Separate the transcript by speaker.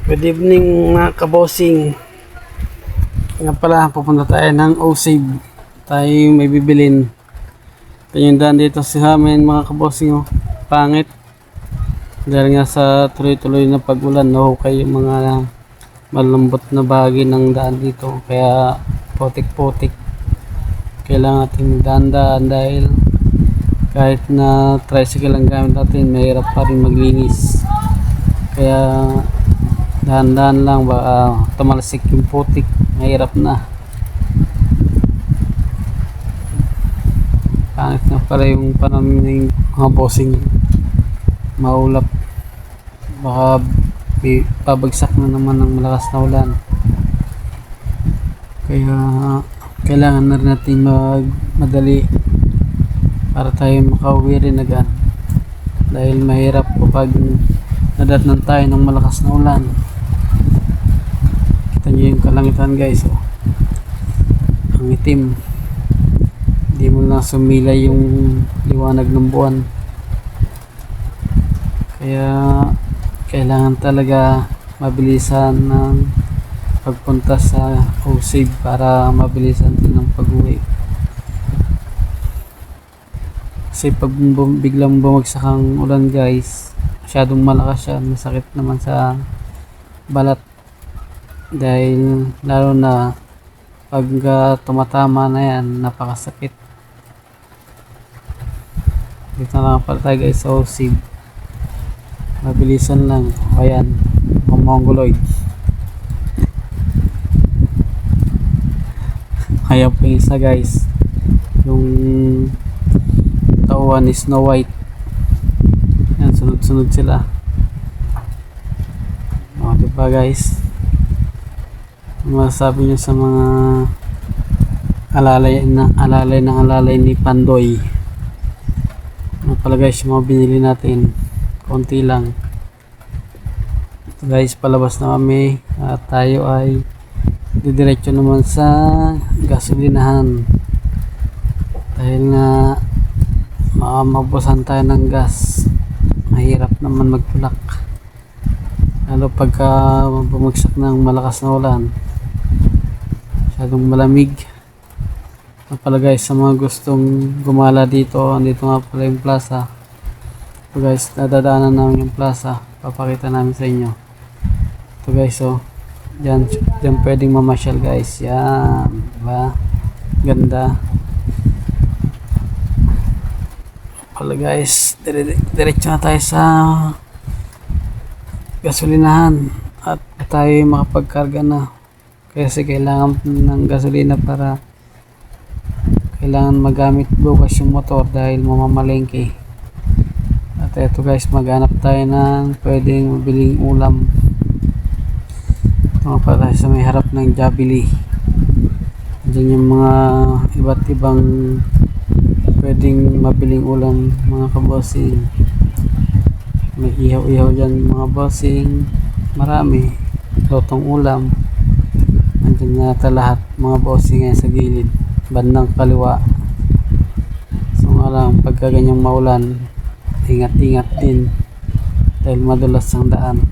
Speaker 1: Good evening mga kabosing. Nga pala, pupunta tayo ng O-Save. Tayo may bibilin. Ito yung daan dito sa amin mga kabosing. Pangit. Dahil nga sa tuloy-tuloy na pag-ulan, kayo yung mga malambot na bahagi ng daan dito. Kaya putik-putik. Kailangan natin daan-daan dahil kahit na tricycle ang gamit natin, mahirap pa rin maglinis. Kaya dahan-dahan lang, baka tumalsik yung putik, mahirap na. Pangit na pala yung panahon ng mga bossing, maulap, baka pabagsak na naman ng malakas na ulan. Kaya kailangan na rin natin magmadali para tayo makauwi rin agad, dahil mahirap kapag nadatnan tayo ng malakas na ulan. Kita nyo yung kalangitan guys, ang itim, hindi mo na sumilay yung liwanag ng buwan. Kaya kailangan talaga mabilisan ng pagpunta sa O-Save para mabilisan din ang pag-uwi. Kasi pag biglang bumagsak ang ulan guys, masyadong malakas siya, masakit naman sa balat, dahil lalo na pag tumatama na yan, napakasakit. Dito na lang pala tayo guys sa O-Save, mabilisan lang. Ayan, mongoloid. Kaya po yung isa guys, yung tauhan ni Snow White. Yan, sunod-sunod sila. Diba guys, masasabi nyo sa mga alalay ni Pandoy. Pala guys, yung mga binili natin, konti lang. Ito guys, palabas na kami at tayo ay didiretso naman sa gasolinahan, dahil nga mabusan tayo ng gas. Mahirap naman magtulak, lalo pagka bumagsak ng malakas na ulan, masyadong malamig. Pala guys, sa mga gustong gumala dito, andito nga pala yung plaza. Ito guys, nadadaanan namin yung plaza, papakita namin sa inyo. Ito guys, dyan pwedeng mamasyal guys. Yan, diba? Ganda pala guys. Diretso na tayo sa gasolinahan at tayo makapagkarga na, kasi kailangan ng gasolina para kailangan magamit bukas yung motor dahil mamamalengke. At eto guys, maghanap tayo ng pwedeng mabiling ulam. Ito pa tayo sa may harap ng Jollibee. Diyan yung mga iba't ibang pwedeng mabiling ulam mga kabosing. May ihaw-ihaw dyan mga bossing, marami lutong ulam. Andyan na ata lahat mga bossing ngayon sa gilid, bandang kaliwa. So nga lang, pagka ganyang maulan, ingat-ingat din dahil madulas ang daan.